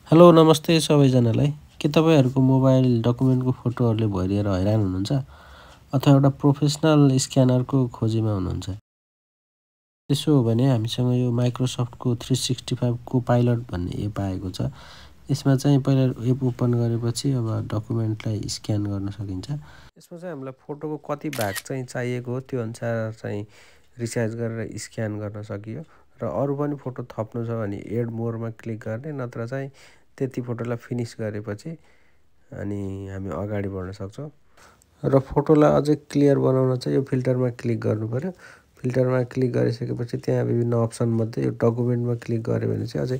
Hello नमस्ते सबैजनालाई। के तपाईँहरूको मोबाइल डकुमेन्टको फोटोहरूले भरिएर हैरान हुनुहुन्छ अथवा एउटा प्रोफेसनल स्क्यानरको खोजीमा हुनुहुन्छ? त्यसो हो भने हामीसँग यो माइक्रोसफ्टको 365 को पाइलट भन्ने एप आएको छ। यसमा चाहिँ पहिला एप ओपन गरेपछि अब डकुमेन्टलाई स्क्यान गर्न सकिन्छ। यसमा चाहिँ हामीलाई फोटोको कति भाग चाहिँ चाहिएको हो त्यो अनुसार चाहिँ रिसाइज गरेर स्क्यान गर्न सकियो र अरू पनि फोटो थप्नु छ भने एड मोरमा क्लिक गर्ने, नत्र चाहिँ त्यति फोटोलाई फिनिस गरेपछि अनि हामी अगाडि बढ्न सक्छौँ। र फोटोलाई अझै क्लियर बनाउन चाहिँ यो फिल्टरमा क्लिक गर्नु पर्यो। फिल्टरमा क्लिक गरिसकेपछि त्यहाँ विभिन्न अप्सनमध्ये यो डकुमेन्टमा क्लिक गऱ्यो भने चाहिँ अझै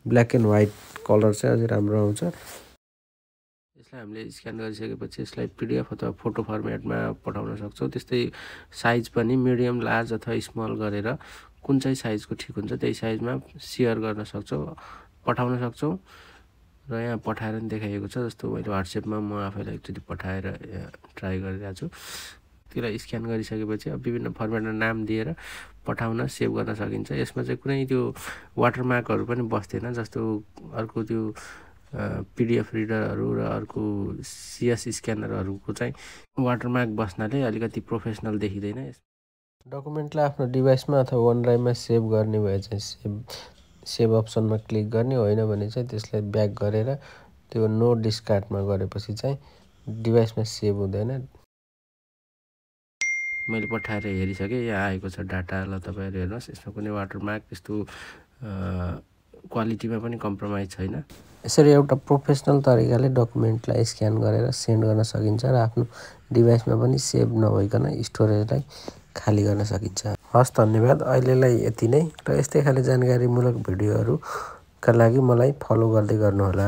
ब्ल्याक एन्ड व्हाइट कलर चाहिँ अझै राम्रो आउँछ। यसलाई हामीले स्क्यान गरिसकेपछि यसलाई पिडिएफ अथवा फोटो फर्मेटमा पठाउन सक्छौँ। त्यस्तै साइज पनि मिडियम, लार्ज अथवा स्मल गरेर कुन चाहिँ साइजको ठिक हुन्छ त्यही साइजमा सेयर गर्न सक्छौँ, पठाउन सक्छौँ। र यहाँ पठाएर पनि देखाइएको छ। जस्तो मैले व्हाट्सएपमा म आफैलाई एकचोटि पठाएर ट्राई गरिरहेको छु। त्यसलाई स्क्यान गरिसकेपछि अब विभिन्न फर्मेटमा नाम दिएर पठाउन, सेभ गर्न सकिन्छ। यसमा चाहिँ कुनै त्यो वाटरमार्कहरू पनि बस्दैन। जस्तो अर्को त्यो पिडिएफ रिडरहरू र अर्को सिएस स्क्यानरहरूको चाहिँ वाटरमार्क बस्नाले अलिकति प्रोफेसनल देखिँदैन। डकुमेन्टलाई आफ्नो डिभाइसमा अथवा वन ड्राइभमा सेभ गर्ने भए चाहिँ सेभ अप्सनमा क्लिक गर्ने, होइन भने चाहिँ त्यसलाई ब्याक गरेर त्यो नो डिस्कार्डमा गरेपछि चाहिँ डिभाइसमा सेभ हुँदैन। मैले पठाएर हेरिसकेँ, यहाँ आएको छ डाटा। ल तपाईँहरू हेर्नुहोस्, यसमा कुनै वाटरमार्क त्यस्तो क्वालिटीमा पनि कम्प्रोमाइज छैन। यसरी एउटा प्रोफेसनल तरिकाले डकुमेन्टलाई स्क्यान गरेर सेन्ड गर्न सकिन्छ र आफ्नो डिभाइसमा पनि सेभ नभइकन स्टोरेजलाई खाली गर्न सकिन्छ। हस्, धन्यवाद। अहिलेलाई यति नै। र यस्तै खाले जानकारीमूलक भिडियोहरूका लागि मलाई फलो गर्दै गर्नुहोला।